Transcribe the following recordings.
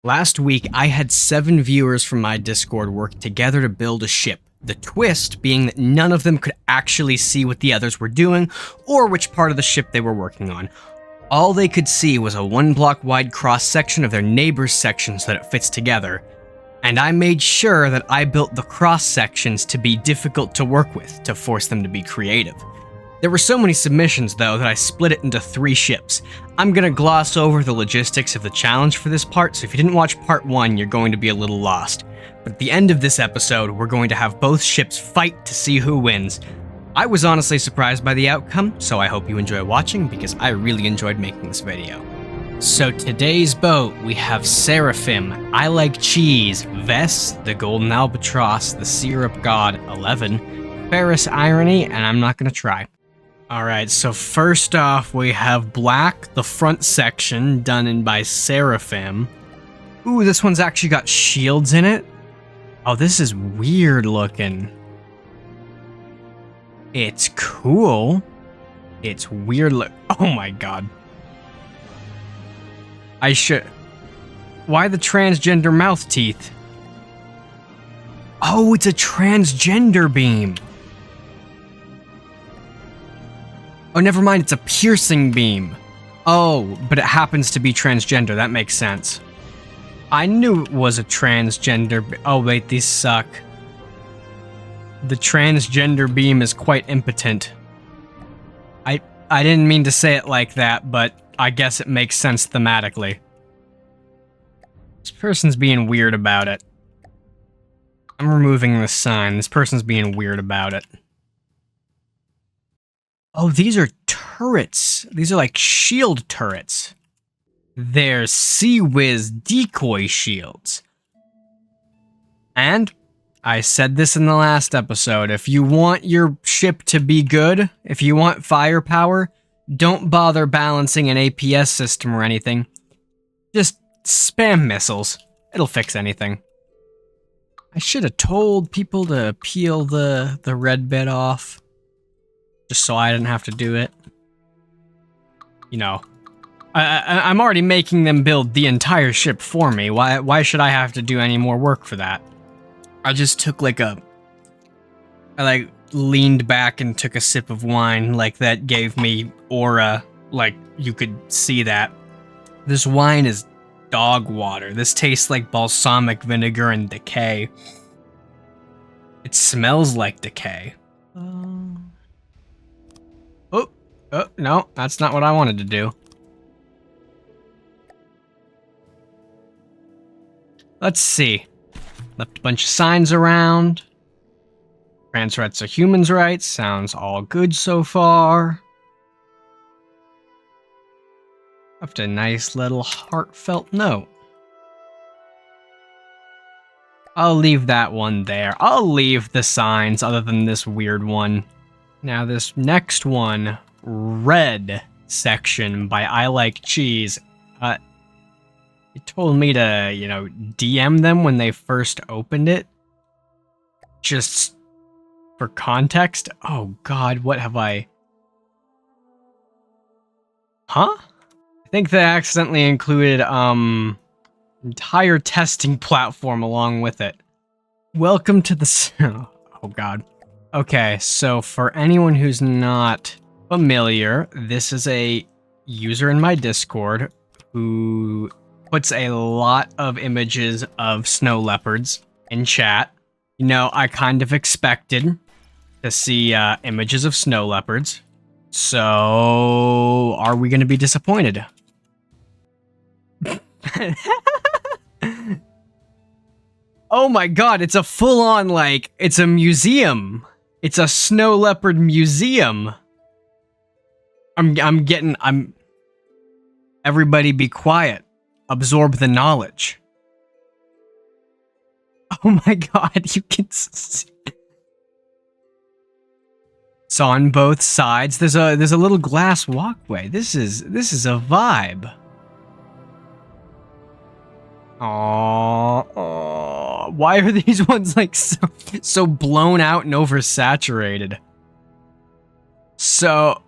Last week, I had 7 viewers from my Discord work together to build a ship. The twist being that none of them could actually see what the others were doing, or which part of the ship they were working on. All they could see was a 1-block wide cross-section of their neighbor's section so that it fits together. And I made sure that I built the cross-sections to be difficult to work with, to force them to be creative. There were so many submissions, though, that I split it into 3 ships. I'm gonna gloss over the logistics of the challenge for this part, so if you didn't watch part 1, you're going to be a little lost. But at the end of this episode, we're going to have both ships fight to see who wins. I was honestly surprised by the outcome, so I hope you enjoy watching, because I really enjoyed making this video. So today's boat, we have Seraphim, I Like Cheese, Vess, the Golden Albatross, the Syrup God, 11, Ferris Irony, and I'm not gonna try. Alright, so first off, we have Black, the front section, done in by Seraphim. Ooh, this one's actually got shields in it. Oh, this is weird looking. It's cool. It's weird oh my god. Why the transgender mouth teeth? Oh, it's a transgender beam. Oh, never mind, it's a piercing beam. Oh, but it happens to be transgender, that makes sense. I knew it was a transgender oh wait, these suck. The transgender beam is quite impotent. I didn't mean to say it like that, but I guess it makes sense thematically. This person's being weird about it. I'm removing the sign. This person's being weird about it. Oh, these are turrets. These are like shield turrets. They're Sea-Wiz decoy shields. And I said this in the last episode, if you want your ship to be good, if you want firepower, don't bother balancing an APS system or anything. Just spam missiles. It'll fix anything. I should have told people to peel the red bit off, just so I didn't have to do it. You know, I'm already making them build the entire ship for me. Why should I have to do any more work for that? I just took I leaned back and took a sip of wine, like that gave me aura, like you could see that. This wine is dog water. This tastes like balsamic vinegar and decay. It smells like decay. Oh, no, that's not what I wanted to do. Let's see. Left a bunch of signs around. Trans rights are humans' rights. Sounds all good so far. Left a nice little heartfelt note. I'll leave that one there. I'll leave the signs other than this weird one. Now this next one, Red section by I Like Cheese. It told me to, you know, DM them when they first opened it. Just for context. Oh god, what have I... Huh? I think they accidentally included, entire testing platform along with it. Welcome to the... Oh god. Okay, so for anyone who's not familiar, this is a user in my Discord who puts a lot of images of snow leopards in chat. You know, I kind of expected to see images of snow leopards. So, are we going to be disappointed? Oh my god, it's a full-on, like, it's a museum. It's a snow leopard museum. Everybody be quiet. Absorb the knowledge. Oh my god, you can see. So on both sides, there's a little glass walkway. This is a vibe. Aww. Why are these ones like so blown out and oversaturated? So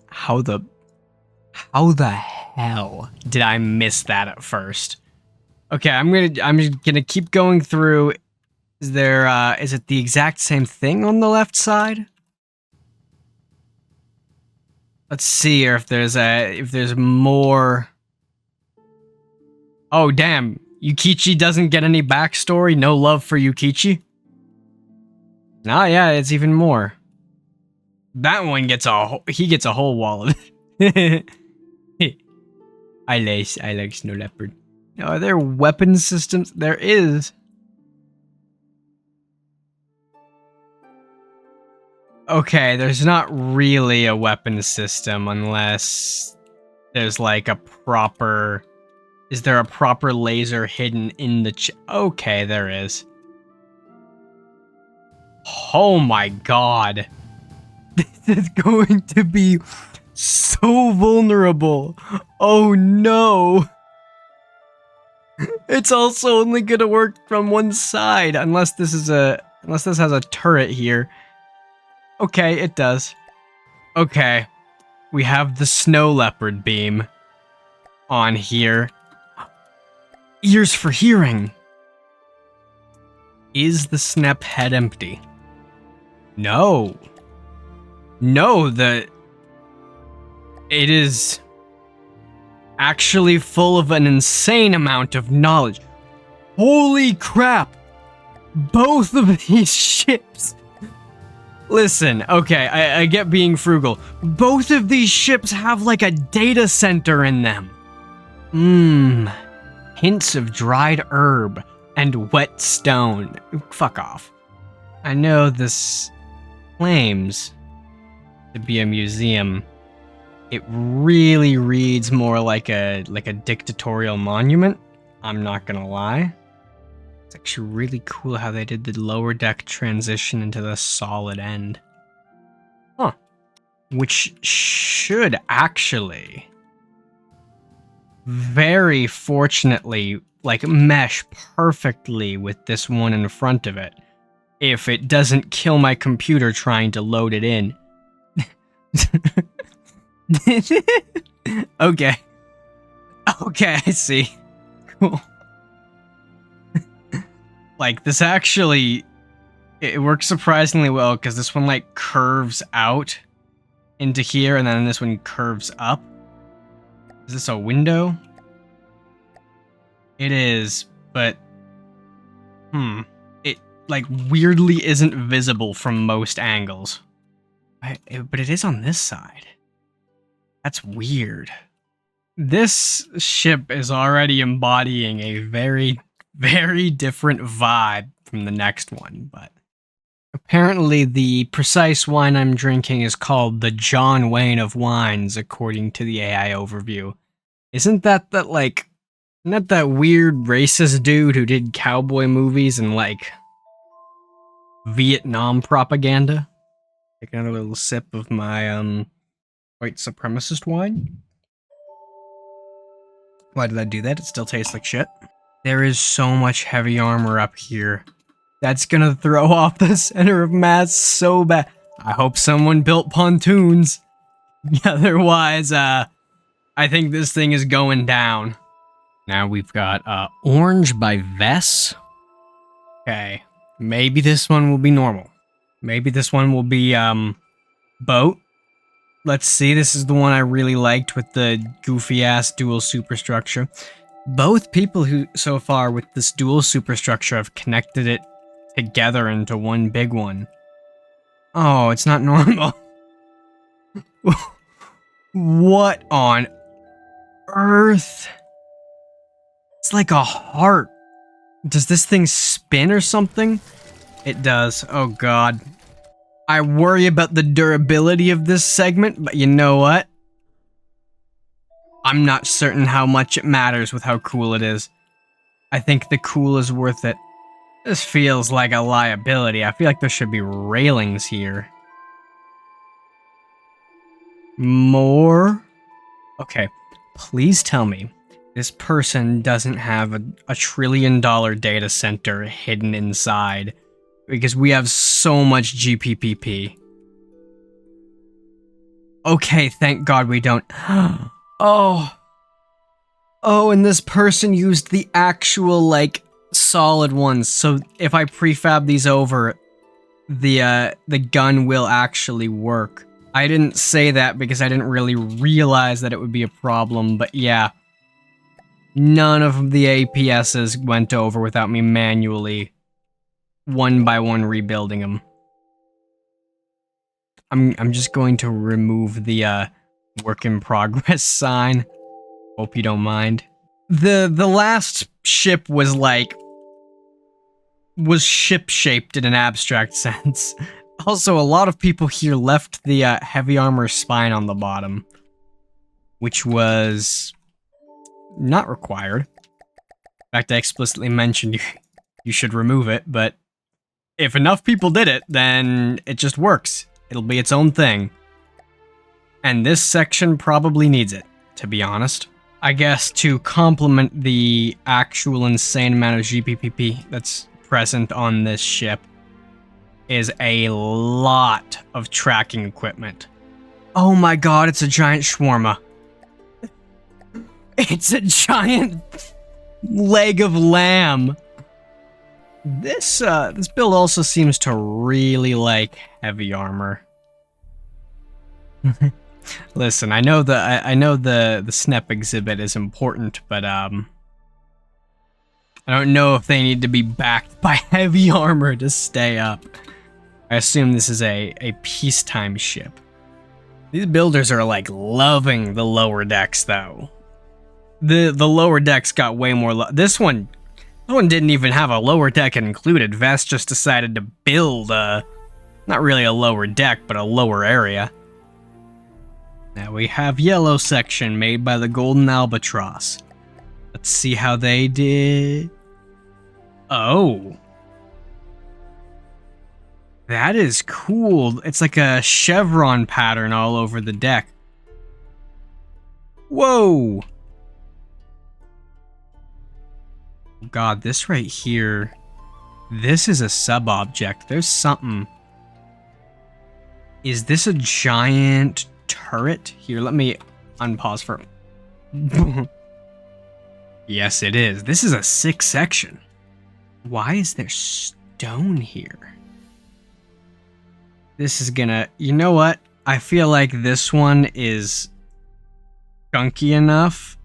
how the hell did I miss that at first? Okay, I'm gonna keep going through. Is it the exact same thing on the left side? Let's see if there's more. Oh damn, Yukichi doesn't get any backstory, no love for Yukichi? Nah, yeah, it's even more. That one gets he gets a whole wall of it. I like Snow Leopard. Are there weapon systems? There is. Okay, there's not really a weapon system unless there's like a proper... Is there a proper laser hidden in the okay, there is. Oh my god. This is going to be so vulnerable. Oh no. It's also only gonna work from one side unless this has a turret here. Okay, it does. Okay. We have the Snow Leopard beam on here. Ears for hearing. Is the Snep head empty? No. No, it is actually full of an insane amount of knowledge. Holy crap! Both of these ships. Listen, okay, I get being frugal. Both of these ships have like a data center in them. Hints of dried herb and wet stone. Fuck off. I know this claims to be a museum. It really reads more like a dictatorial monument. I'm not gonna lie. It's actually really cool how they did the lower deck transition into the solid end. Huh. Which should actually, very fortunately, like mesh perfectly with this one in front of it. If it doesn't kill my computer trying to load it in. Okay. Okay, I see. Cool. Like, this actually... It works surprisingly well, because this one, like, curves out into here, and then this one curves up. Is this a window? It is, but... It, like, weirdly isn't visible from most angles. But it is on this side. That's weird. This ship is already embodying a very, very different vibe from the next one, but... Apparently the precise wine I'm drinking is called the John Wayne of wines, according to the AI overview. Isn't that that weird racist dude who did cowboy movies and, like, Vietnam propaganda? Take another little sip of my, white supremacist wine. Why did I do that? It still tastes like shit. There is so much heavy armor up here. That's gonna throw off the center of mass so bad. I hope someone built pontoons. Otherwise, I think this thing is going down. Now we've got, Orange by Vess. Okay. Maybe this one will be normal. Maybe this one will be, boat. Let's see, this is the one I really liked with the goofy-ass dual superstructure. Both people who, so far, with this dual superstructure have connected it together into one big one. Oh, it's not normal. What on earth? It's like a heart. Does this thing spin or something? It does. Oh god. I worry about the durability of this segment, but you know what? I'm not certain how much it matters with how cool it is. I think the cool is worth it. This feels like a liability. I feel like there should be railings here. More? Okay, please tell me this person doesn't have a $1 trillion data center hidden inside, because we have so much GPPP. Okay, thank God we don't. Oh, Oh, and this person used the actual, like, solid ones. So if I prefab these over, the gun will actually work. I didn't say that because I didn't really realize that it would be a problem, but yeah. None of the APSs went over without me manually, one by one, rebuilding them. I'm just going to remove the work in progress sign. Hope you don't mind. The last ship was ship shaped in an abstract sense. Also, a lot of people here left the heavy armor spine on the bottom, which was not required. In fact, I explicitly mentioned you should remove it, but if enough people did it, then it just works. It'll be its own thing. And this section probably needs it, to be honest. I guess to complement the actual insane amount of GPPP that's present on this ship is a lot of tracking equipment. Oh my god, it's a giant shawarma. It's a giant leg of lamb. This build also seems to really like heavy armor. Listen, I know the SNEP exhibit is important, but I don't know if they need to be backed by heavy armor to stay up. I assume this is a peacetime ship. These builders are like loving the lower decks though. The lower decks got way more this one didn't even have a lower deck included. Vest just decided to build not really a lower deck, but a lower area. Now we have yellow section made by the Golden Albatross. Let's see how they did. Oh. That is cool. It's like a chevron pattern all over the deck. Whoa. God, this right here. This is a sub-object. There's something. Is this a giant turret? Here, let me unpause for... Yes, it is. This is a sick section. Why is there stone here? This is gonna... You know what? I feel like this one is chunky enough.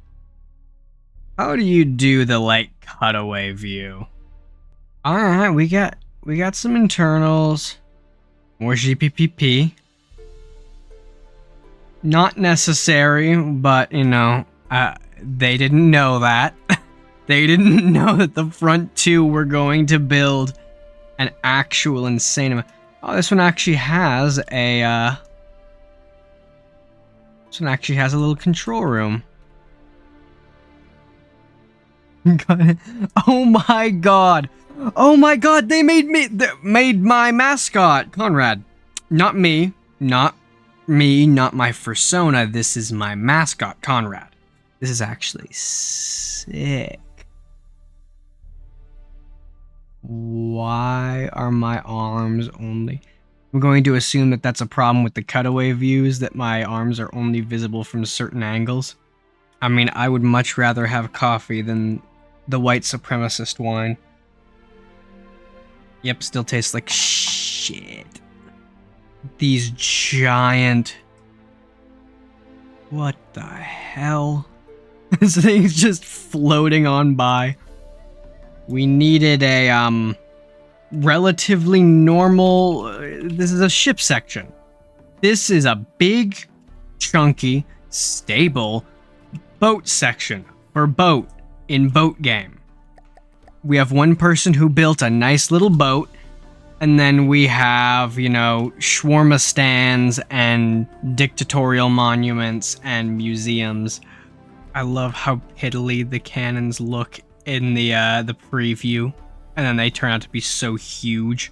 How do you do the, like, cutaway view? Alright, we got some internals. More GPPP. Not necessary, but, you know, they didn't know that. They didn't know that the front two were going to build an actual insane amount. Oh, this one actually has a, this one actually has a little control room. Oh my god. Oh my god, they made my mascot, Conrad. Not me, not my persona. This is my mascot, Conrad. This is actually sick. Why are my arms only... I'm going to assume that that's a problem with the cutaway views, that my arms are only visible from certain angles. I mean, I would much rather have coffee than the white supremacist wine. Yep, still tastes like shit. These giant... What the hell? This thing's just floating on by. We needed a, relatively normal... this is a ship section. This is a big, chunky, stable boat section for boat in boat game. We have one person who built a nice little boat, and then we have, you know, shawarma stands and dictatorial monuments and museums. I love how piddly the cannons look in the preview, and then they turn out to be so huge.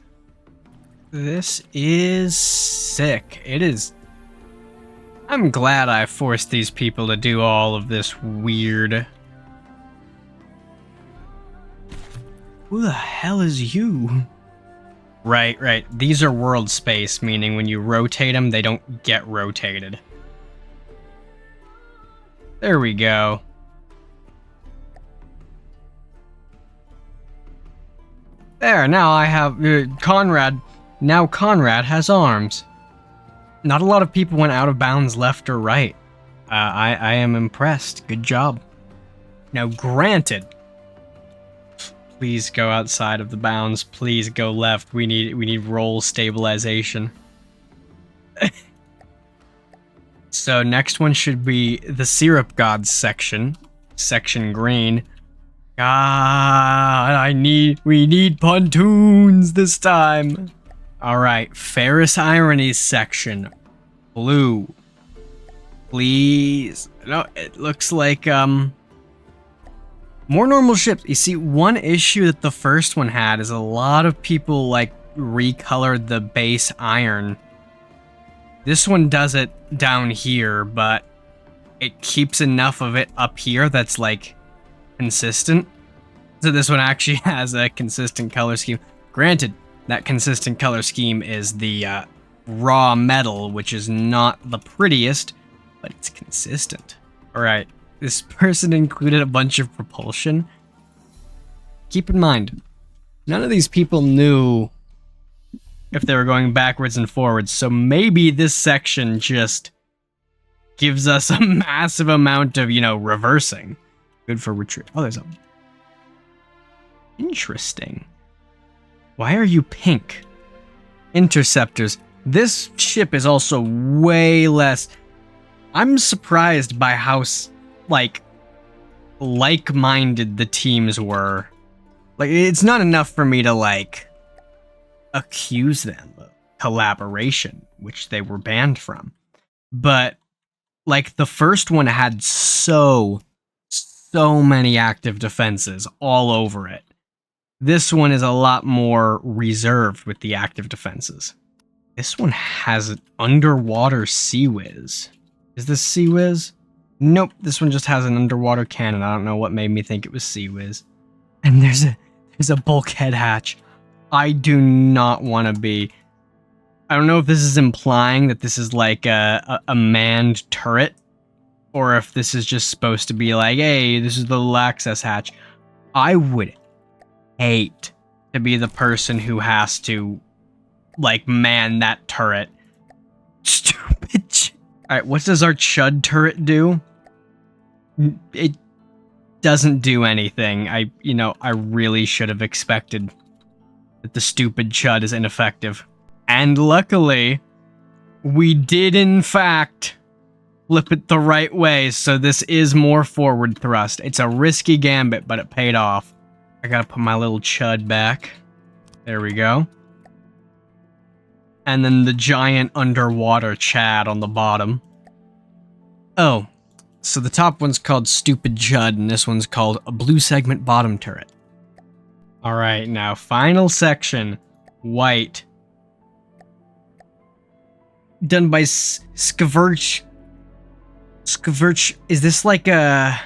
This is sick. It is. I'm glad I forced these people to do all of this weird. Who the hell is you? Right. These are world space, meaning when you rotate them, they don't get rotated. There we go. There, now I have Conrad. Now Conrad has arms. Not a lot of people went out of bounds left or right. I am impressed. Good job. Now, granted, please go outside of the bounds. Please go left. We need roll stabilization. So next one should be the Syrup Gods section. Section green. God, we need pontoons this time. All right, Ferrous Ironies section. Blue. Please. No, it looks like, more normal ships. You see, one issue that the first one had is a lot of people, like, recolored the base iron. This one does it down here, but it keeps enough of it up here that's, like, consistent. So this one actually has a consistent color scheme. Granted, that consistent color scheme is the raw metal, which is not the prettiest, but it's consistent. All right, this person included a bunch of propulsion. Keep in mind, none of these people knew if they were going backwards and forwards, so maybe this section just gives us a massive amount of, reversing. Good for retreat. Oh, there's a... Interesting. Why are you pink? Interceptors. This ship is also way less... I'm surprised by how, like-minded the teams were. Like, it's not enough for me to, accuse them of collaboration, which they were banned from. But, the first one had so many active defenses all over it. This one is a lot more reserved with the active defenses. This one has an underwater Sea Whiz. Is this Sea Whiz? Nope, this one just has an underwater cannon. I don't know what made me think it was Sea Whiz. And there's a bulkhead hatch. I do not want to be... I don't know if this is implying that this is like a manned turret, or if this is just supposed to be like, hey, this is the little access hatch. I would hate to be the person who has to, man that turret. Stupid shit. Alright, what does our Chud turret do? It doesn't do anything. I really should have expected that the stupid Chud is ineffective. And luckily, we did in fact flip it the right way, so this is more forward thrust. It's a risky gambit, but it paid off. I gotta put my little Chud back. There we go. And then the giant underwater Chad on the bottom. Oh, so the top one's called Stupid Chud, and this one's called a Blue Segment Bottom Turret. Alright, now final section. White. Done by Skverch. Skverch, is this like a...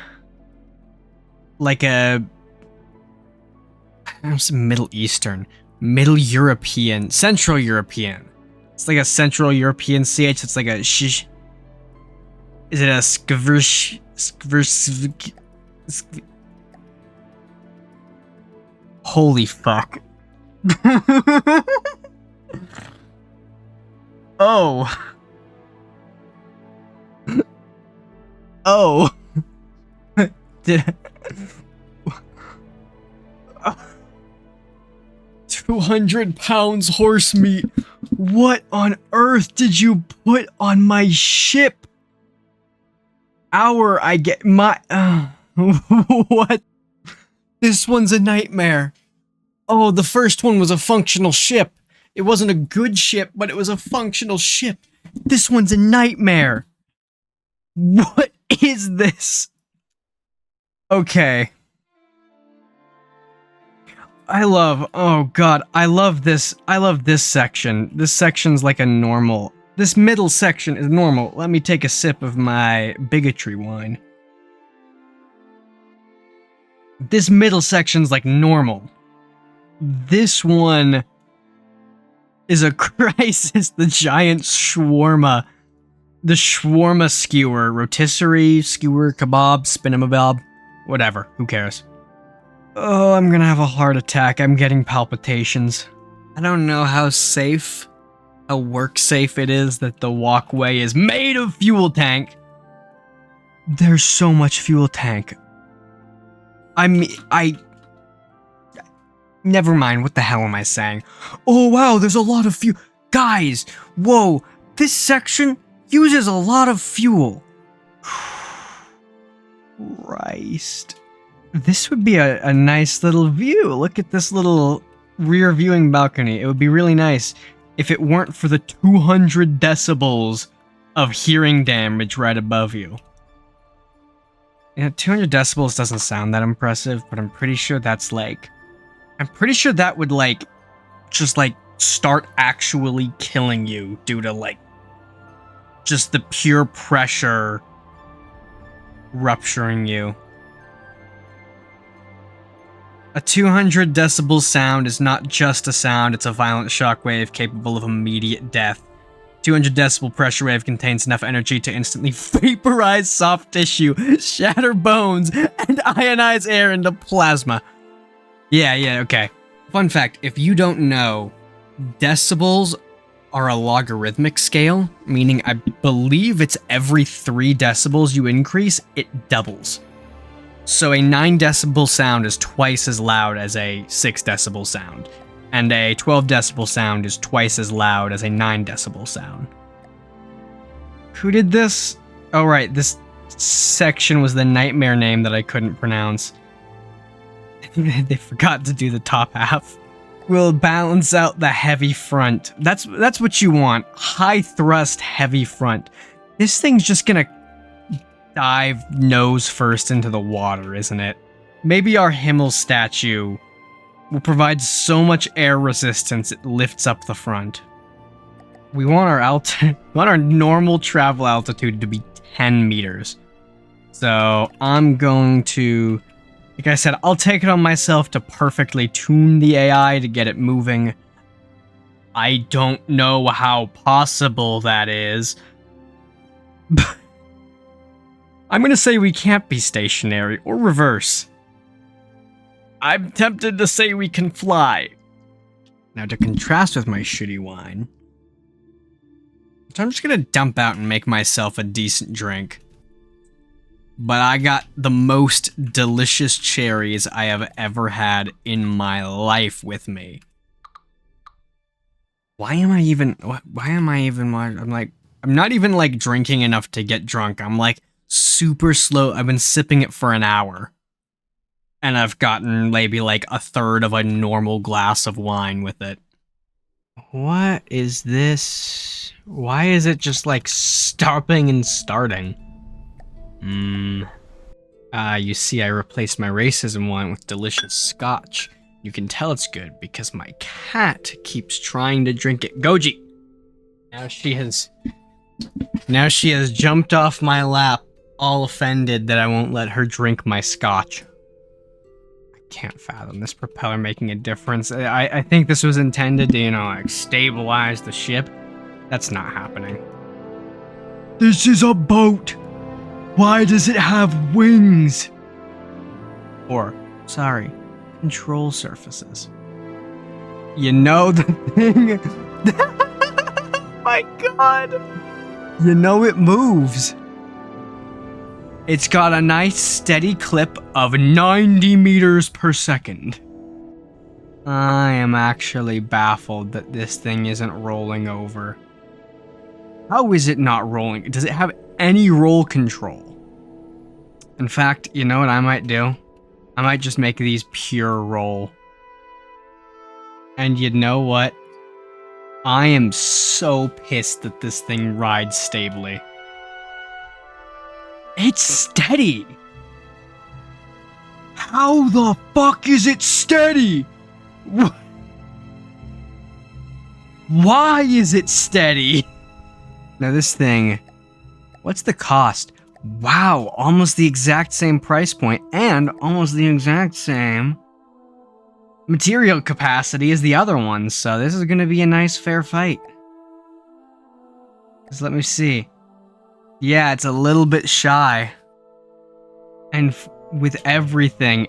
Middle Eastern. Middle European. Central European. It's like a Central European CH. It's like a shish. Is it a Skverch? Holy fuck. Oh. Oh. Did 200 pounds horse meat. What on earth did you put on my ship? I get my... what? This one's a nightmare. Oh, the first one was a functional ship. It wasn't a good ship, but it was a functional ship. This one's a nightmare. What is this? Okay. Oh god, I love this section. This section's like a normal. This middle section is normal. Let me take a sip of my bigotry wine. This middle section's like normal. This one is a crisis. The giant shawarma. The shawarma skewer. Rotisserie, skewer, kebab, spinamabob. Whatever. Who cares? Oh, I'm gonna have a heart attack. I'm getting palpitations. I don't know how work safe it is that the walkway is made of fuel tank. There's so much fuel tank. Never mind, what the hell am I saying? Oh wow, there's a lot of fuel. Guys, whoa, this section uses a lot of fuel. Christ. This would be a nice little view. Look at this little rear viewing balcony. It would be really nice if it weren't for the 200 decibels of hearing damage right above you. 200 decibels doesn't sound that impressive, but I'm pretty sure that's I'm pretty sure that would just start actually killing you due to just the pure pressure rupturing you. A 200 decibel sound is not just a sound, it's a violent shockwave capable of immediate death. 200 decibel pressure wave contains enough energy to instantly vaporize soft tissue, shatter bones, and ionize air into plasma. Yeah, okay. Fun fact, if you don't know, decibels are a logarithmic scale, meaning I believe it's every 3 decibels you increase, it doubles. So a 9 decibel sound is twice as loud as a 6 decibel sound, and a 12 decibel sound is twice as loud as a 9 decibel sound. Who did this? Oh right, this section was the nightmare name that I couldn't pronounce. They forgot to do the top half. We'll balance out the heavy front. That's what you want. High thrust, heavy front. This thing's just gonna dive nose first into the water, isn't it? Maybe our Himmel statue will provide so much air resistance it lifts up the front. We want our normal travel altitude to be 10 meters. So I'm going to, like I said, I'll take it on myself to perfectly tune the AI to get it moving. I don't know how possible that is. I'm gonna say we can't be stationary, or reverse. I'm tempted to say we can fly. Now to contrast with my shitty wine, so I'm just gonna dump out and make myself a decent drink. But I got the most delicious cherries I have ever had in my life with me. I'm not even drinking enough to get drunk. I'm super slow. I've been sipping it for an hour. And I've gotten maybe a third of a normal glass of wine with it. What is this? Why is it just stopping and starting? You see, I replaced my racism wine with delicious scotch. You can tell it's good because my cat keeps trying to drink it. Goji! Now she has jumped off my lap, all offended that I won't let her drink my scotch. I can't fathom this propeller making a difference. I think this was intended to, stabilize the ship. That's not happening. This is a boat! Why does it have wings? Or, sorry, control surfaces. You know the thing... My god! You know it moves. It's got a nice steady clip of 90 meters per second. I am actually baffled that this thing isn't rolling over. How is it not rolling? Does it have any roll control? In fact, you know what I might do? I might just make these pure roll. And you know what? I am so pissed that this thing rides stably. It's steady! How the fuck is it steady? Why is it steady? Now this thing, what's the cost? Wow, almost the exact same price point and almost the exact same material capacity as the other ones, so this is gonna be a nice fair fight. Just let me see. Yeah, it's a little bit shy. And with everything,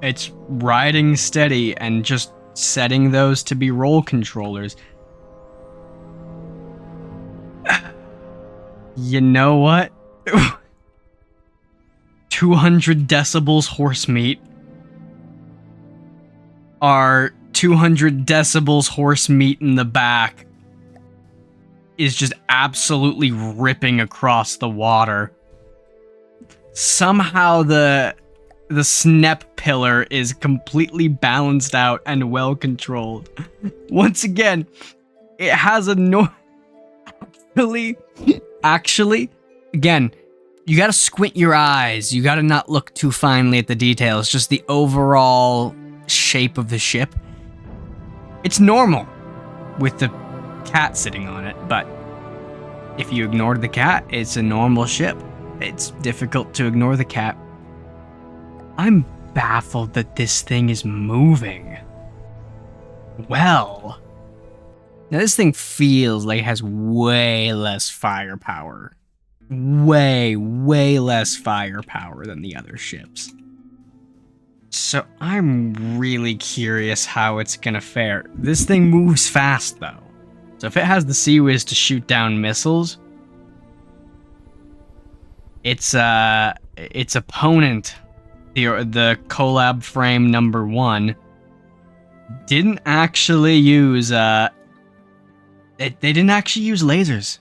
It's riding steady and just setting those to be roll controllers. You know what? 200 decibels horse meat are 200 decibels horse meat in the back is just absolutely ripping across the water. Somehow the snep pillar is completely balanced out and well controlled. Once again, it has a actually, again, you gotta squint your eyes. You gotta not look too finely at the details. Just the overall shape of the ship. It's normal with the cat sitting on it, but if you ignored the cat, it's a normal ship. It's difficult to ignore the cat. I'm baffled that this thing is moving. Well, now this thing feels like it has way less firepower. Way less firepower than the other ships. So I'm really curious how it's gonna fare. This thing moves fast though. So if it has the CIWS to shoot down missiles, its opponent, the collab frame number 1, didn't actually use they didn't actually use lasers.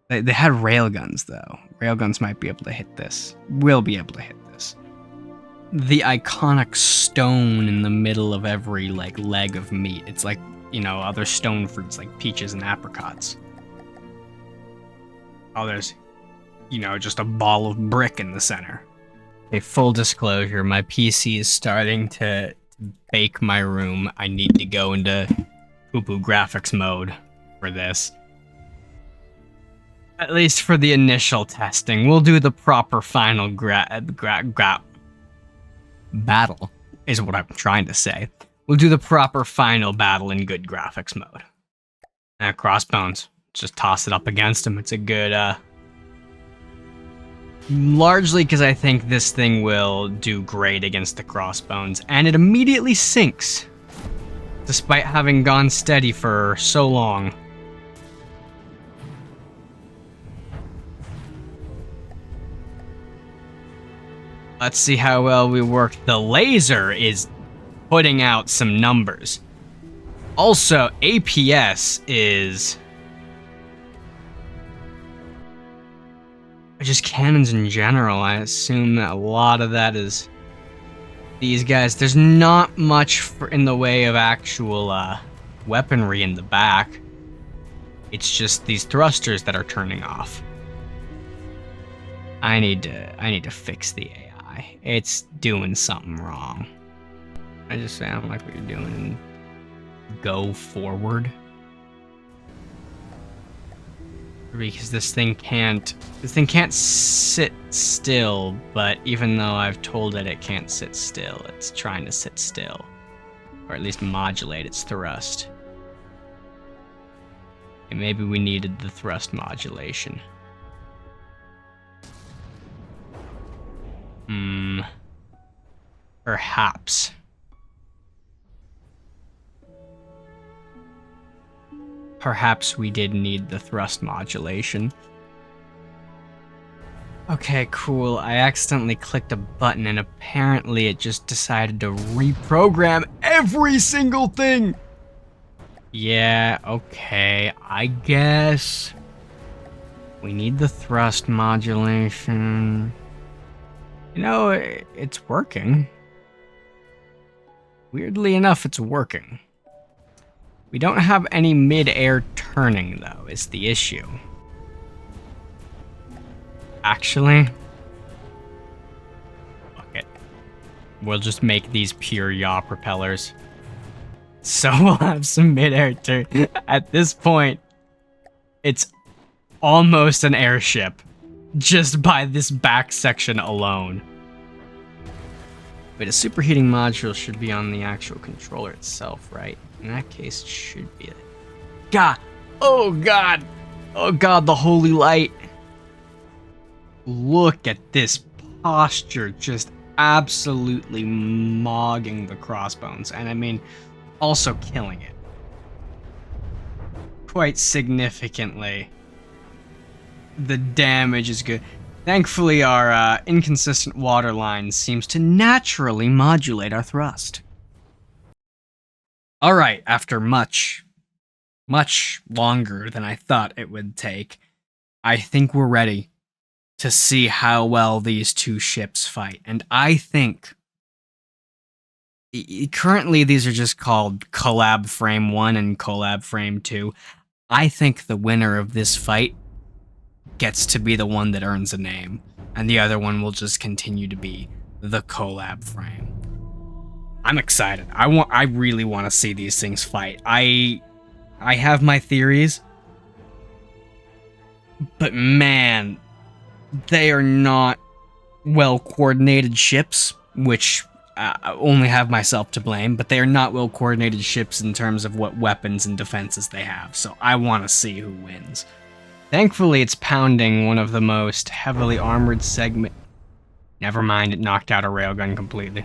They had railguns though. Railguns might be able to hit this. Will be able to hit this. The iconic stone in the middle of every leg of meat. It's like, other stone fruits like peaches and apricots. Oh, there's, just a ball of brick in the center. Okay, full disclosure, my PC is starting to bake my room. I need to go into poo-poo graphics mode for this. At least for the initial testing. We'll do the proper final battle, is what I'm trying to say. We'll do the proper final battle in good graphics mode. Crossbones. Just toss it up against him. It's a good, largely because I think this thing will do great against the crossbones, and it immediately sinks, despite having gone steady for so long. Let's see how well we work. The laser is putting out some numbers. Also, APS is just cannons in general. I assume that a lot of that is these guys. There's not much in the way of actual weaponry in the back. It's just these thrusters that are turning off. I need to fix the AI. It's doing something wrong. I just sound like what you're doing. Go forward. Because this thing can't sit still, but even though I've told it can't sit still, it's trying to sit still. Or at least modulate its thrust. And maybe we needed the thrust modulation. Perhaps. Perhaps we did need the thrust modulation. Okay, cool. I accidentally clicked a button and apparently it just decided to reprogram every single thing. Yeah, okay. I guess we need the thrust modulation. It's working. Weirdly enough, it's working. We don't have any mid-air turning, though, is the issue. Actually, fuck it. We'll just make these pure yaw propellers. So we'll have some mid-air turn. At this point, it's almost an airship, just by this back section alone. Wait, a superheating module should be on the actual controller itself, right? In that case, it should be it. God! Oh God! Oh God, the holy light! Look at this posture just absolutely mogging the crossbones, and I mean, also killing it quite significantly. The damage is good. Thankfully, our inconsistent water line seems to naturally modulate our thrust. Alright, after much longer than I thought it would take, I think we're ready to see how well these two ships fight. And I think currently these are just called Collab Frame 1 and Collab Frame 2. I think the winner of this fight gets to be the one that earns a name, and the other one will just continue to be the Collab Frame. I'm excited. I really want to see these things fight. I have my theories, but man, they are not well coordinated ships, which I only have myself to blame, but they are not well coordinated ships in terms of what weapons and defenses they have, so I want to see who wins. Thankfully, it's pounding one of the most heavily armored segment. Never mind, it knocked out a railgun completely.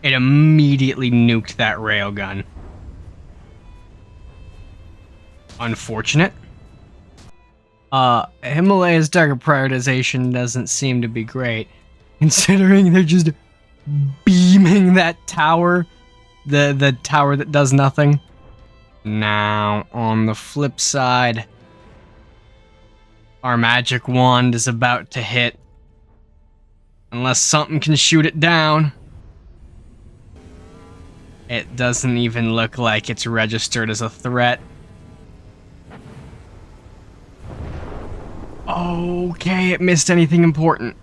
It immediately nuked that railgun. Unfortunate. Himalaya's target prioritization doesn't seem to be great, considering they're just beaming that tower, the tower that does nothing. Now, on the flip side, our magic wand is about to hit, unless something can shoot it down. It doesn't even look like it's registered as a threat. Okay, it missed anything important.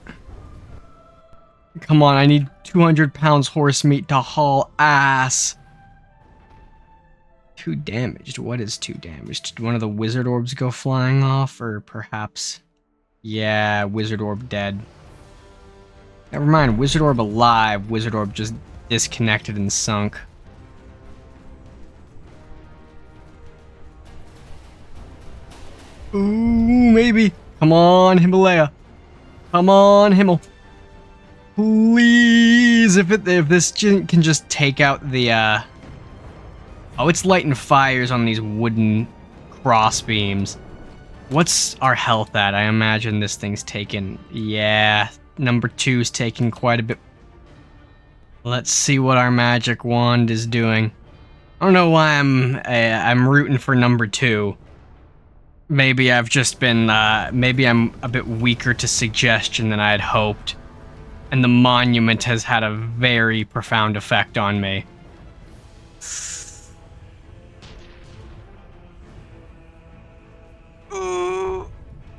Come on, I need 200 pounds horse meat to haul ass. 2 damaged. What is 2 damaged? Did one of the wizard orbs go flying off? Or perhaps... Yeah, wizard orb dead. Never mind, wizard orb alive. Wizard orb just disconnected and sunk. Ooh, maybe. Come on, Himalaya. Come on, Himmel. Please, if this can just take out the, Oh, it's lighting fires on these wooden cross beams. What's our health at? I imagine this thing's taken... Yeah, number 2's taking quite a bit. Let's see what our magic wand is doing. I don't know why I'm rooting for number 2. Maybe I've just been, maybe I'm a bit weaker to suggestion than I had hoped. And the monument has had a very profound effect on me.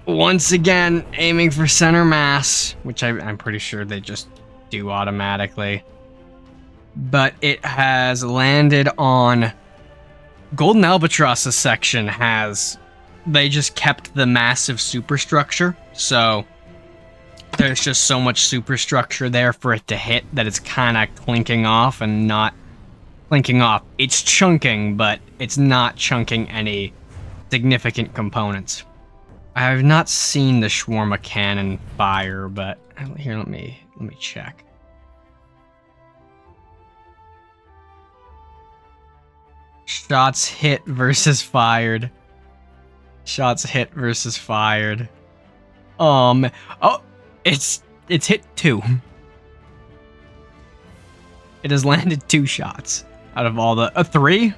Once again, aiming for center mass, which I'm pretty sure they just do automatically. But it has landed on... Golden Albatross's section has... They just kept the massive superstructure, so there's just so much superstructure there for it to hit that it's kind of clinking off and not clinking off. It's chunking, but it's not chunking any significant components. I have not seen the Shawarma cannon fire, but here, let me check. Shots hit versus fired. Shots hit versus fired. Oh, it's hit 2. It has landed 2 shots out of all the 3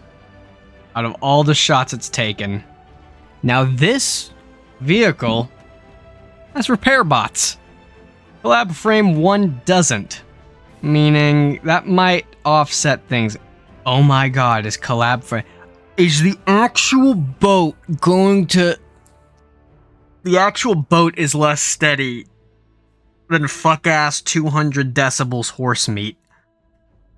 out of all the shots it's taken. Now this vehicle has repair bots. Collab Frame 1 doesn't, meaning that might offset things. Oh my god, is Collab Frame... Is the actual boat going to... The actual boat is less steady than fuck-ass 200 decibels horse meat.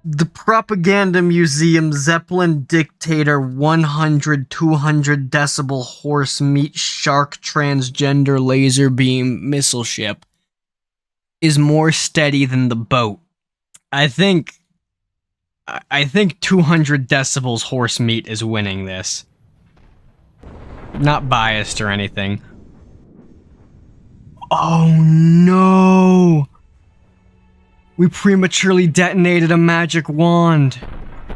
The Propaganda Museum Zeppelin Dictator 100-200 decibel horse meat shark transgender laser beam missile ship is more steady than the boat. I think 200 decibels horse meat is winning this. Not biased or anything. Oh no! We prematurely detonated a magic wand.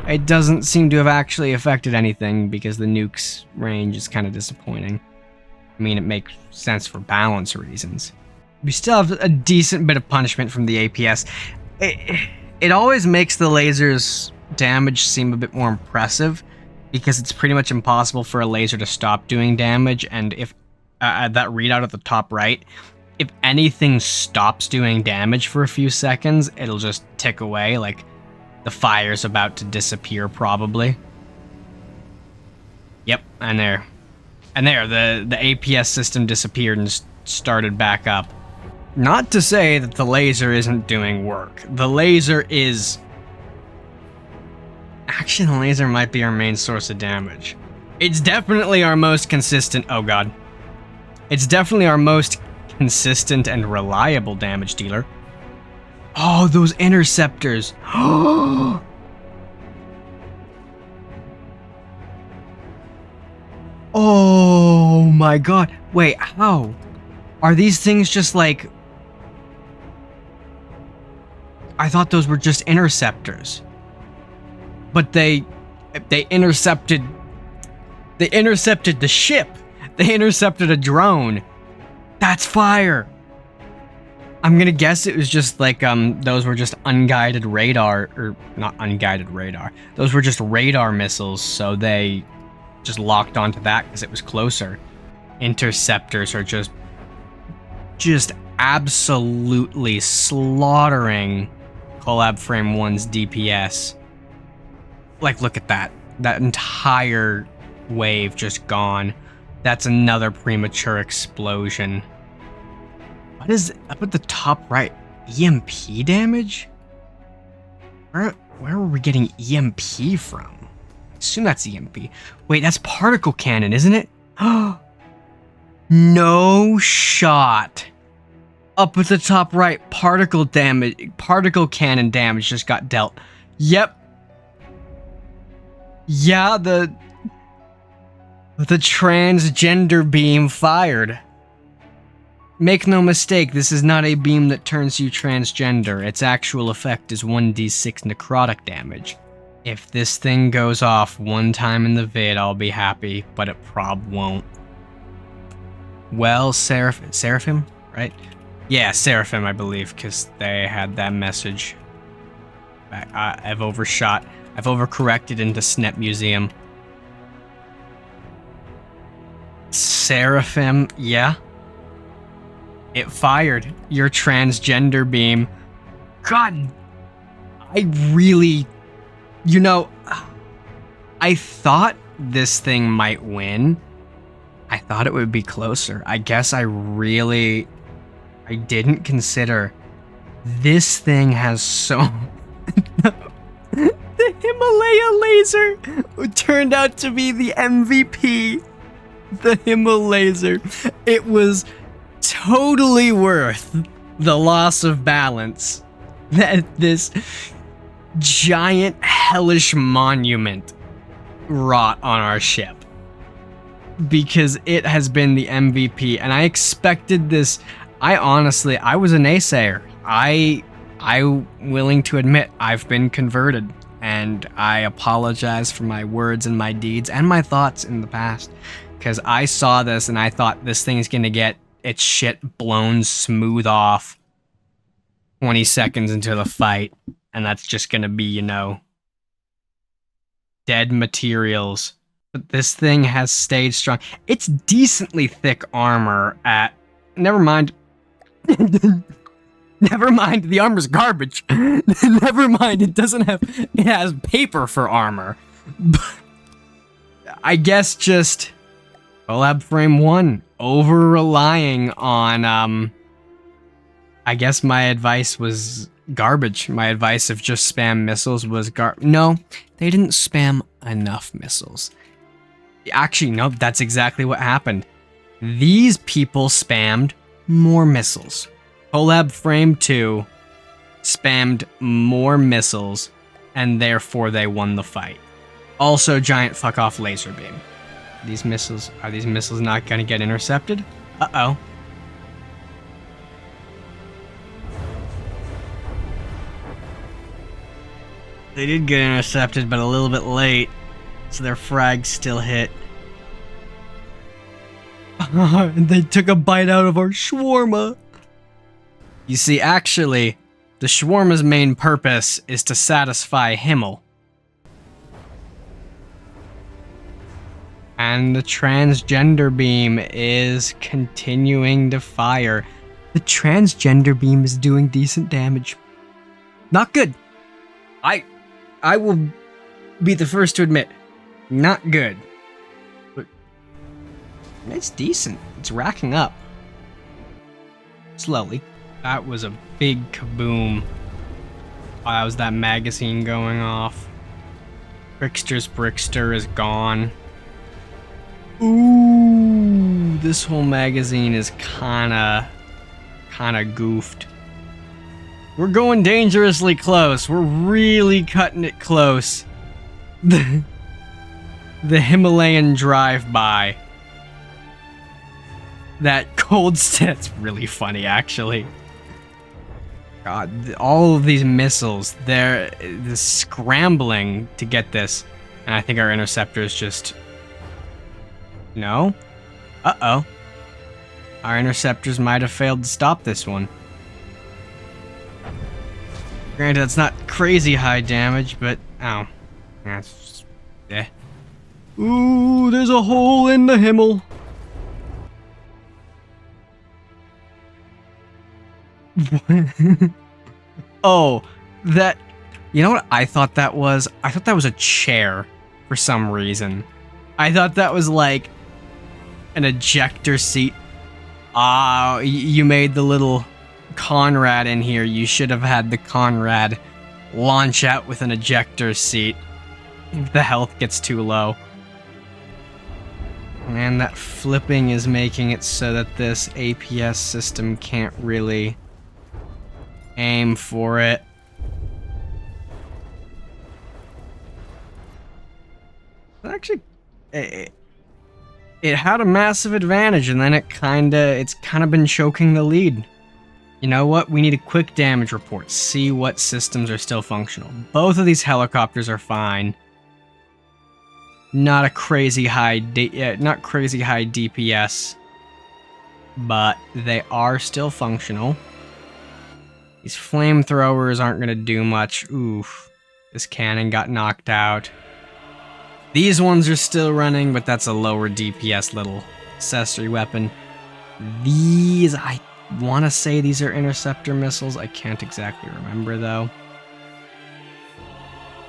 It doesn't seem to have actually affected anything because the nuke's range is kind of disappointing. I mean, it makes sense for balance reasons. We still have a decent bit of punishment from the APS. It always makes the laser's damage seem a bit more impressive because it's pretty much impossible for a laser to stop doing damage, and if that readout at the top right, if anything stops doing damage for a few seconds, it'll just tick away, like the fire's about to disappear probably. Yep, and there, the APS system disappeared and started back up. Not to say that the laser isn't doing work. The laser is... Actually, the laser might be our main source of damage. It's definitely our most consistent... Oh god. It's definitely our most consistent and reliable damage dealer. Oh, those interceptors. Oh my god. Wait, how? Are these things just like... I thought those were just interceptors. But they intercepted the ship. They intercepted a drone. That's fire. I'm gonna guess it was just like those were just unguided radar, or not unguided radar. Those were just radar missiles, so they just locked onto that because it was closer. Interceptors are just absolutely slaughtering Collab Frame 1's DPS. Like, look at that. That entire wave just gone. That's another premature explosion. What is up at the top right? EMP damage? Where are we getting EMP from? I assume that's EMP. Wait, that's particle cannon, isn't it? No shot. Up at the top right, particle cannon damage just got dealt. Yep. Yeah, the transgender beam fired. Make no mistake, this is not a beam that turns you transgender. Its actual effect is 1d6 necrotic damage. If this thing goes off one time in the vid, I'll be happy, but it prob won't. Well, Seraphim, right? Yeah, Seraphim, I believe, because they had that message. I've overshot. I've overcorrected into SNEP Museum. Seraphim, yeah. It fired your transgender beam. God, I really... You know, I thought this thing might win. I thought it would be closer. I guess I didn't consider this thing has so... The Himalaya laser turned out to be the MVP. The Himalaya. It was totally worth the loss of balance that this giant hellish monument wrought on our ship. Because it has been the MVP, and I expected this. I was a naysayer. I willing to admit I've been converted, and I apologize for my words and my deeds and my thoughts in the past, because I saw this and I thought this thing's gonna get its shit blown smooth off 20 seconds into the fight, and that's just gonna be, you know, dead materials. But this thing has stayed strong. It's decently thick armor at... Never mind. Never mind, the armor's garbage. Never mind, it has paper for armor. I guess just Collab Frame 1 over-relying on, I guess my advice was garbage. My advice of just spam missiles was no, they didn't spam enough missiles. Actually, no, that's exactly what happened. These people spammed more missiles. Collab Frame 2 spammed more missiles, and therefore they won the fight. Also, giant fuck-off laser beam. Are these missiles not gonna get intercepted? Uh-oh. They did get intercepted, but a little bit late, so their frags still hit. And they took a bite out of our shawarma. You see, actually, the shawarma's main purpose is to satisfy Himmel. And the transgender beam is continuing to fire. The transgender beam is doing decent damage. Not good. I will be the first to admit, not good. But it's decent. It's racking up. Slowly. That was a big kaboom. Oh, that was that magazine going off. Brickster's Brickster is gone. Ooh, this whole magazine is kinda goofed. We're going dangerously close. We're really cutting it close. The Himalayan drive-by. That cold that's really funny, actually. God, all of these missiles, they're scrambling to get this. And I think our interceptors just... No? Uh-oh. Our interceptors might have failed to stop this one. Granted, that's not crazy high damage, but... Ow. That's just... Eh. Ooh, there's a hole in the Himmel. Oh, that... You know what I thought that was? I thought that was a chair for some reason. I thought that was like an ejector seat. Ah, you made the little Conrad in here. You should have had the Conrad launch out with an ejector seat if the health gets too low. And that flipping is making it so that this APS system can't really aim for it. Actually, it had a massive advantage, and then it's kind of been choking the lead. You know what? We need a quick damage report. See what systems are still functional. Both of these helicopters are fine. Not a crazy high, not crazy high DPS, but they are still functional. These flamethrowers aren't gonna do much. Oof, this cannon got knocked out. These ones are still running, but that's a lower DPS little accessory weapon. These, I want to say these are interceptor missiles. I can't exactly remember, though.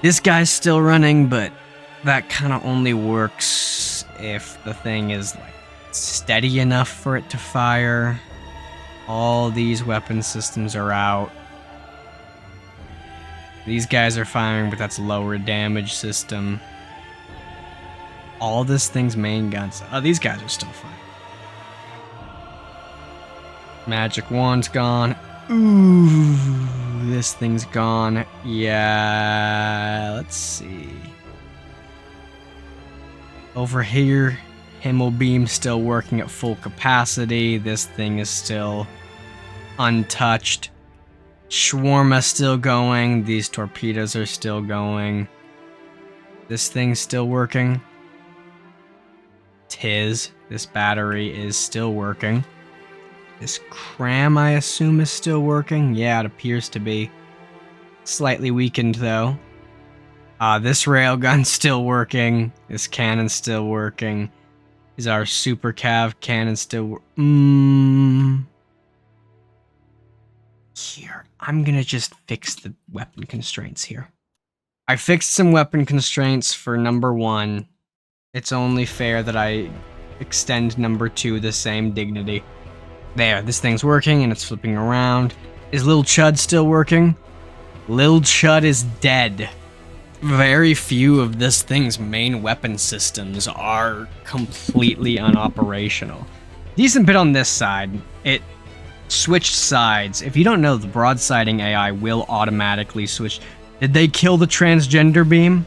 This guy's still running, but that kind of only works if the thing is like steady enough for it to fire. All these weapon systems are out. These guys are firing, but that's a lower damage system. All this thing's main guns. Oh, these guys are still fine. Magic wand's gone. Ooh, this thing's gone. Yeah, let's see. Over here, Himmel Beam's still working at full capacity. This thing is still untouched. Shawarma's still going. These torpedoes are still going. This thing's still working. Tis. This battery is still working. This cram, I assume, is still working. Yeah, it appears to be. Slightly weakened, though. This railgun's still working. This cannon's still working. Is our super cav cannon still Here, I'm gonna just fix the weapon constraints here. I fixed some weapon constraints for number 1. It's only fair that I extend number 2 the same dignity. There, this thing's working and it's flipping around. Is Lil Chud still working? Lil Chud is dead. Very few of this thing's main weapon systems are completely unoperational. Decent bit on this side. It switched sides. If you don't know, the broadsiding AI will automatically switch. Did they kill the transgender beam?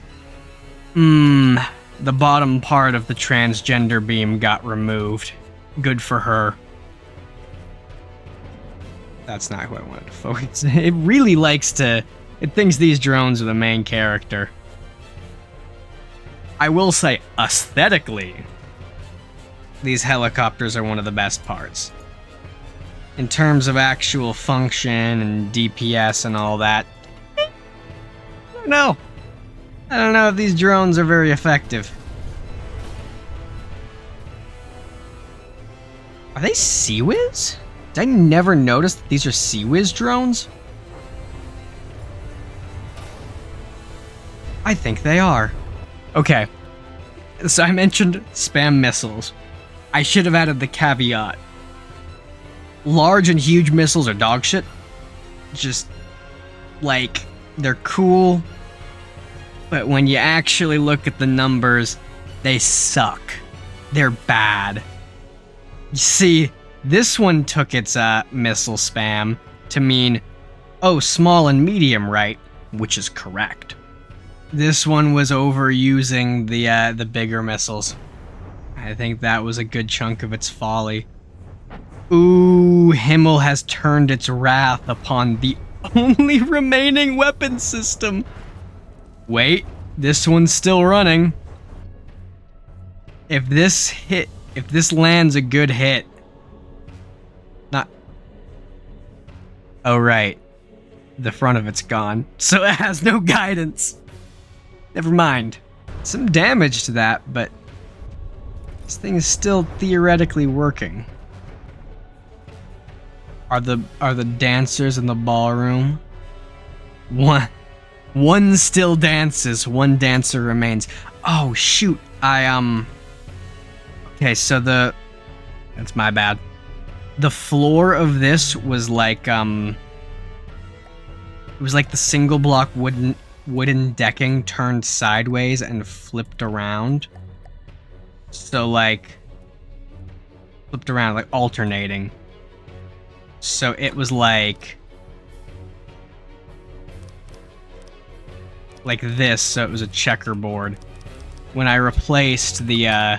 The bottom part of the transgender beam got removed. Good for her. That's not who I wanted to focus. It really likes to It thinks these drones are the main character. I will say, aesthetically, these helicopters are one of the best parts. In terms of actual function and DPS and all that, I don't know. I don't know if these drones are very effective. Are they CIWS? Did I never notice that these are CIWS drones? I think they are. Okay. So I mentioned spam missiles. I should have added the caveat. Large and huge missiles are dog shit. Just, like, they're cool. But when you actually look at the numbers, they suck. They're bad. You see, this one took its missile spam to mean, oh, small and medium, right? Which is correct. This one was overusing the bigger missiles. I think that was a good chunk of its folly. Ooh, Himmel has turned its wrath upon the only remaining weapon system. Wait, this one's still running. If this lands a good hit. Oh right. The front of it's gone, so it has no guidance. Never mind. Some damage to that, but this thing is still theoretically working. Are the dancers in the ballroom? One still dances, one dancer remains. Oh shoot, okay, so that's my bad. The floor of this was like, it was like the single block wooden decking turned sideways and flipped around. So like, flipped around, like alternating. So it was like this, so it was a checkerboard. When I replaced the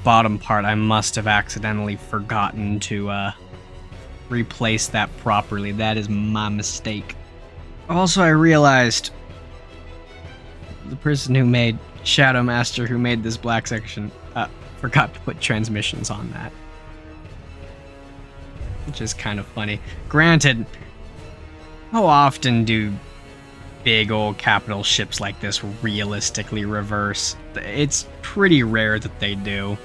bottom part, I must have accidentally forgotten to replace that properly. That is my mistake. Also, I realized the person who made Shadow Master, who made this black section, forgot to put transmissions on that. Which is kind of funny. Granted, how often do big old capital ships like this realistically reverse? It's pretty rare that they do.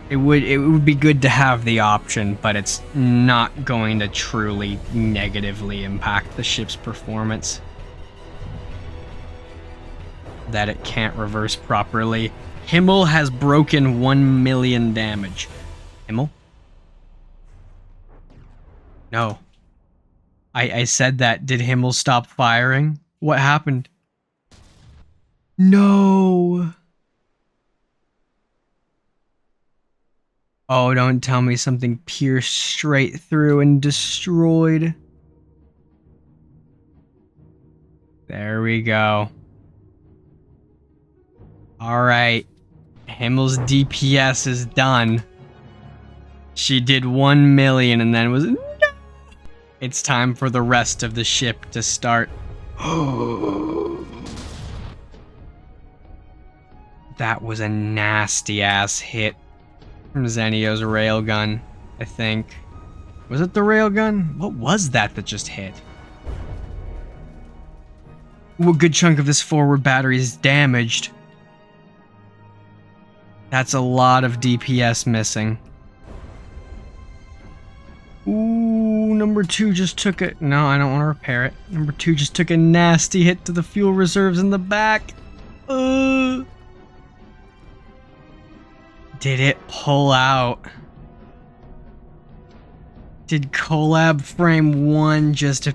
It would be good to have the option, but it's not going to truly negatively impact the ship's performance. That it can't reverse properly. Himmel has broken 1 million damage. Himmel? No. I said that. Did Himmel stop firing? What happened? No. Oh, don't tell me something pierced straight through and destroyed. There we go. Alright. Himmel's DPS is done. She did 1 million and then was... It's time for the rest of the ship to start. That was a nasty ass hit from Zenio's railgun, I think. Was it the railgun? What was that just hit? Ooh, a good chunk of this forward battery is damaged. That's a lot of DPS missing. Ooh, number 2 just took it. No, I don't want to repair it. Number 2 just took a nasty hit to the fuel reserves in the back. Did it pull out? Did Collab Frame 1 just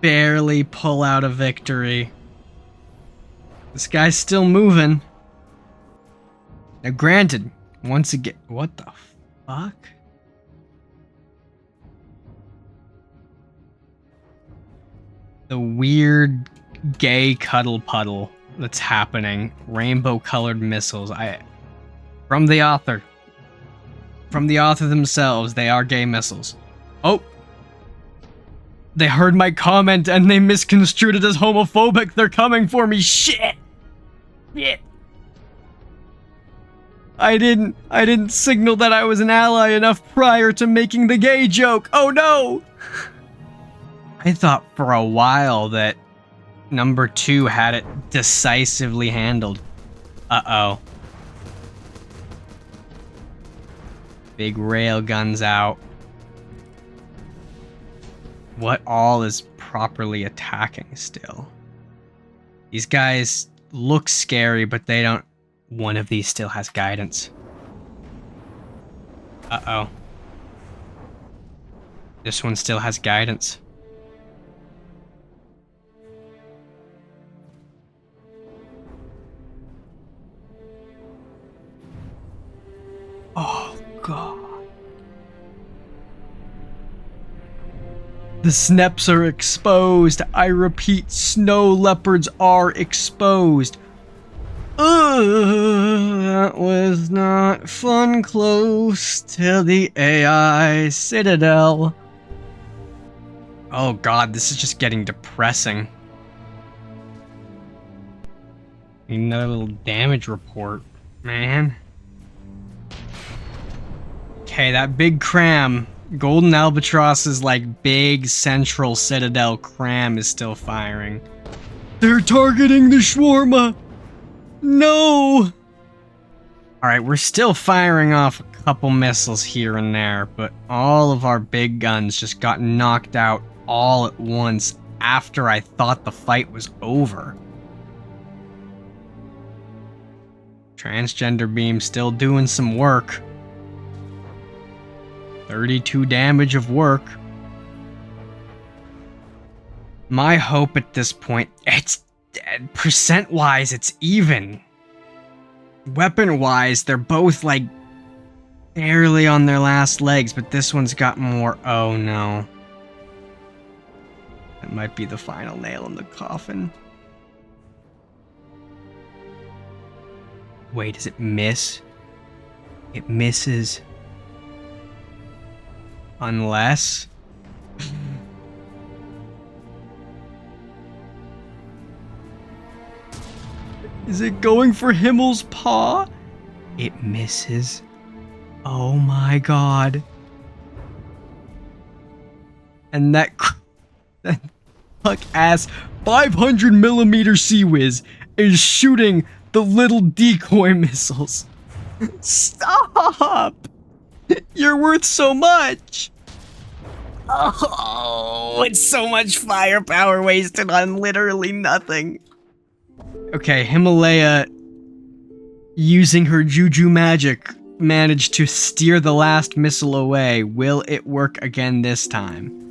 barely pull out a victory? This guy's still moving. Now granted, once again, what the fuck? The weird gay cuddle puddle that's happening. Rainbow colored missiles. From the author. From the author themselves, they are gay missiles. Oh! They heard my comment and they misconstrued it as homophobic. They're coming for me. Shit. Shit. I didn't signal that I was an ally enough prior to making the gay joke. Oh no! I thought for a while that number 2 had it decisively handled. Uh-oh. Big rail guns out. What all is properly attacking still? These guys look scary, but they don't... One of these still has guidance. Uh-oh. This one still has guidance. Oh, God. The Sneps are exposed. I repeat, snow leopards are exposed. That was not fun. Close to the AI Citadel. Oh God, this is just getting depressing. Need another little damage report, man. Okay, that big cram, Golden Albatross's like big central Citadel cram is still firing. They're targeting the shawarma. No! Alright, we're still firing off a couple missiles here and there, but all of our big guns just got knocked out all at once after I thought the fight was over. Transgender beam still doing some work. 32 damage of work. My hope at this point, it's percent-wise, it's even. Weapon-wise, they're both, like, barely on their last legs, but this one's got more. Oh, no. That might be the final nail in the coffin. Wait, does it miss? It misses. Unless... Is it going for Himmel's paw? It misses. Oh my God. And that fuck ass 500mm Sea-Wiz is shooting the little decoy missiles. Stop! You're worth so much. Oh, it's so much firepower wasted on literally nothing. Okay, Himalaya, using her Juju magic, managed to steer the last missile away. Will it work again this time?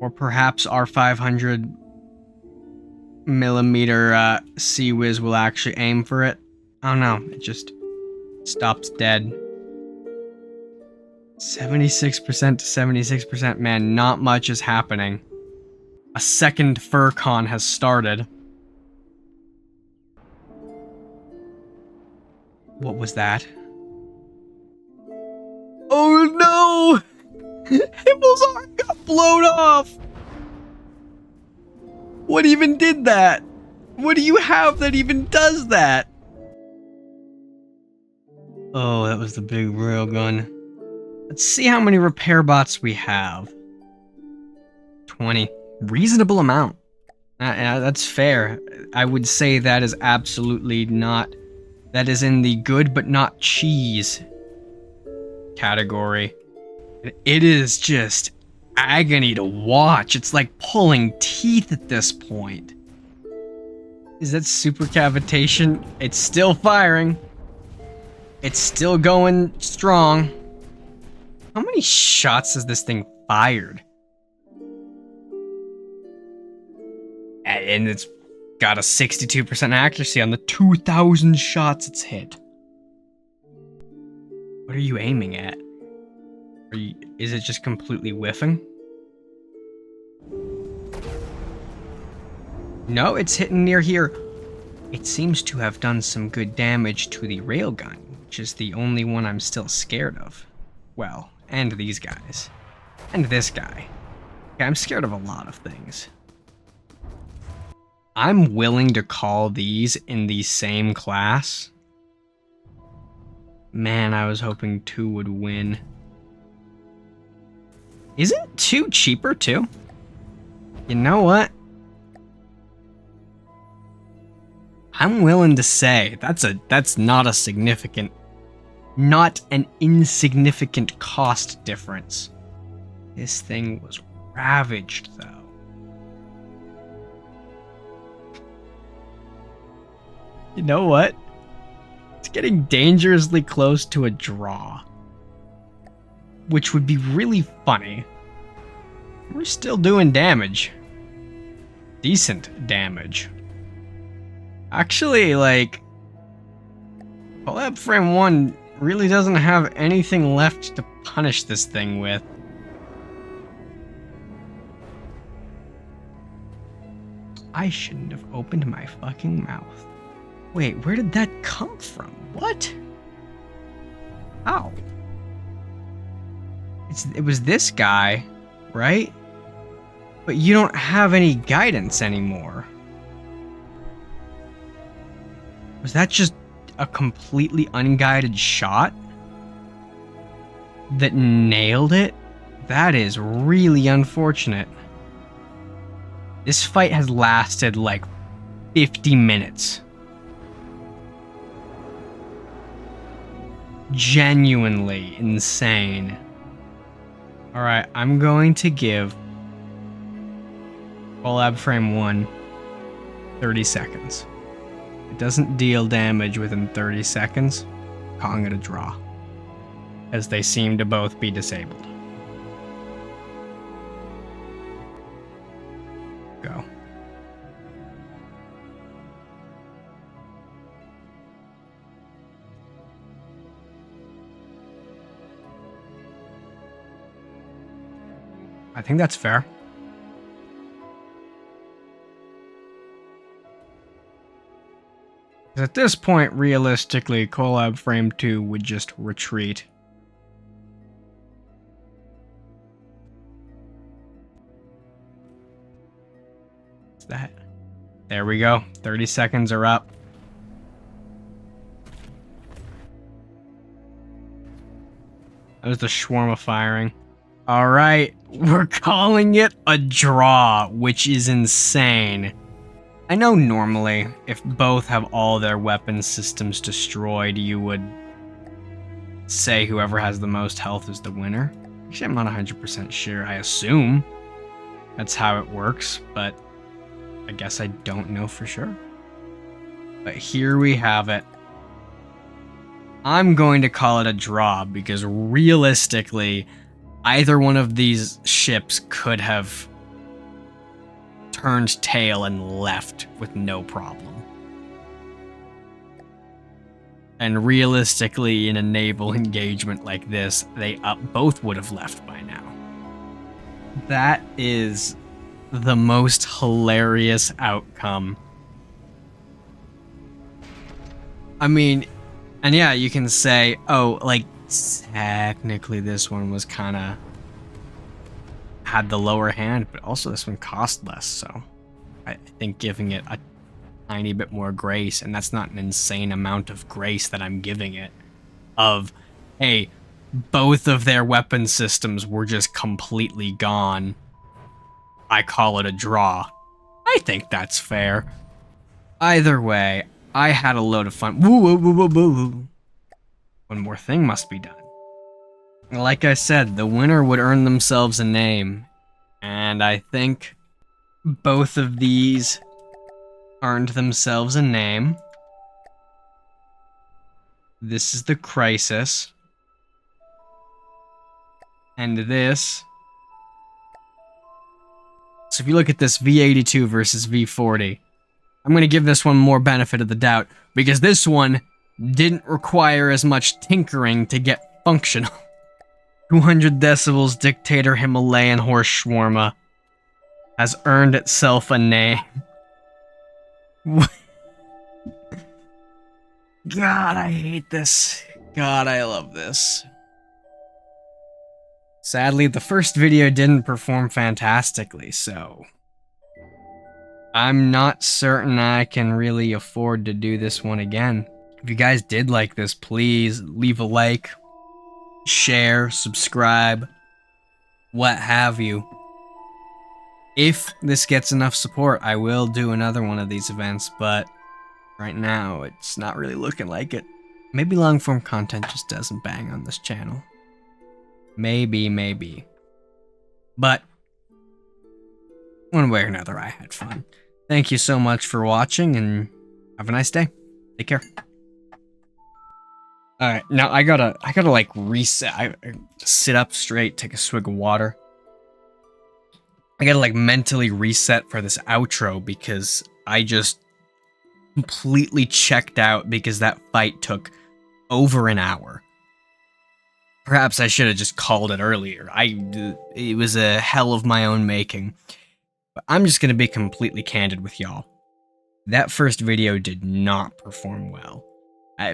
Or perhaps our 500mm Sea-Wiz will actually aim for it? Oh no, it just stops dead. 76% to 76%, man, not much is happening. A second FurCon has started. What was that? Oh no! Himmel's arm got blown off! What even did that? What do you have that even does that? Oh, that was the big railgun. Let's see how many repair bots we have. 20. Reasonable amount. That's fair. I would say that is absolutely not... That is in the good but not cheese category. It is just agony to watch. It's like pulling teeth at this point. Is that super cavitation? It's still firing. It's still going strong. How many shots has this thing fired? And it's got a 62% accuracy on the 2,000 shots it's hit. What are you aiming at? Is it just completely whiffing? No, it's hitting near here. It seems to have done some good damage to the railgun. which is the only one I'm still scared of. Well, and these guys. And this guy. Okay, I'm scared of a lot of things. I'm willing to call these in the same class. Man, I was hoping 2 would win. Isn't 2 cheaper too? You know what? I'm willing to say that's not an insignificant cost difference. This thing was ravaged though. You know what? It's getting dangerously close to a draw. Which would be really funny. We're still doing damage. Decent damage. Actually, like, Collab Frame 1 really doesn't have anything left to punish this thing with. I shouldn't have opened my fucking mouth. Wait, where did that come from? What? How? It was this guy, right? But you don't have any guidance anymore. Was that just a completely unguided shot that nailed it? That is really unfortunate. This fight has lasted like 50 minutes. Genuinely insane. Alright, I'm going to give Collab Frame 1 30 seconds. If it doesn't deal damage within 30 seconds, calling it a draw, as they seem to both be disabled. Go. I think that's fair. At this point, realistically, Collab Frame 2 would just retreat. What's that? There we go. 30 seconds are up. That was the shawarma firing. Alright, we're calling it a draw, which is insane. I know normally, if both have all their weapon systems destroyed, you would say whoever has the most health is the winner. Actually, I'm not 100% sure. I assume that's how it works, but I guess I don't know for sure. But here we have it. I'm going to call it a draw because realistically, either one of these ships could have turned tail and left with no problem. And realistically, in a naval engagement like this, they both would have left by now. That is the most hilarious outcome. I mean, and yeah, you can say, oh, like, technically this one was kind of had the lower hand, but also this one cost less, so I think giving it a tiny bit more grace, and that's not an insane amount of grace that I'm giving it, of, hey, both of their weapon systems were just completely gone. I call it a draw. I think that's fair. Either way, I had a load of fun. Woo, woo, woo, woo, woo. One more thing must be done. Like I said, the winner would earn themselves a name, and I think both of these earned themselves a name. This is the Crisis, and this. So if you look at this V82 versus V40, I'm going to give this one more benefit of the doubt, because this one didn't require as much tinkering to get functional. 200 decibels Dictator Himalayan Horse Shawarma has earned itself a name. God, I hate this. God, I love this. Sadly, the first video didn't perform fantastically, so I'm not certain I can really afford to do this one again. If you guys did like this, please leave a like, share, subscribe, what have you. If this gets enough support, I will do another one of these events, but right now, it's not really looking like it. Maybe long-form content just doesn't bang on this channel. Maybe. But one way or another, I had fun. Thank you so much for watching, and have a nice day. Take care. Alright, now I gotta like reset. I sit up straight, take a swig of water. I gotta like mentally reset for this outro because I just completely checked out because that fight took over an hour. Perhaps I should have just called it earlier. It was a hell of my own making. But I'm just gonna be completely candid with y'all. That first video did not perform well.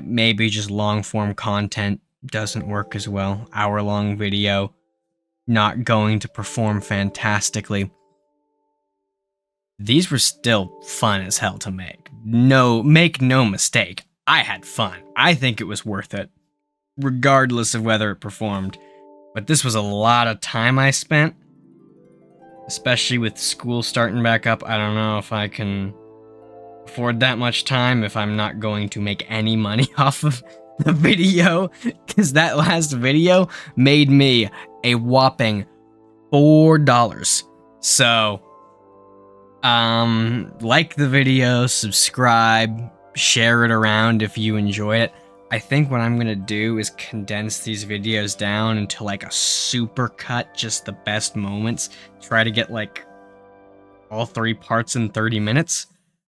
Maybe just long-form content doesn't work as well. Hour-long video, not going to perform fantastically. These were still fun as hell to make. Make no mistake, I had fun. I think it was worth it, regardless of whether it performed. But this was a lot of time I spent, especially with school starting back up. I don't know if I can afford that much time if I'm not going to make any money off of the video, because that last video made me a whopping $4. So, like the video, subscribe, share it around if you enjoy it. I think what I'm gonna do is condense these videos down into like a super cut, just the best moments. Try to get like all 3 parts in 30 minutes,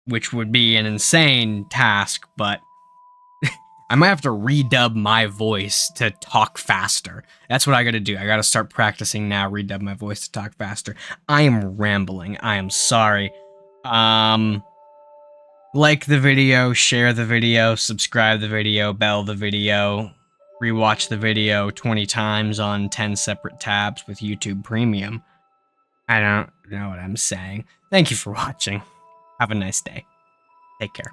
which would be an insane task, but I might have to redub my voice to talk faster. That's what I gotta do. I gotta start practicing now, redub my voice to talk faster. I am rambling. I am sorry. Like the video, share the video, subscribe the video, bell the video, rewatch the video 20 times on 10 separate tabs with YouTube Premium. I don't know what I'm saying. Thank you for watching. Have a nice day. Take care.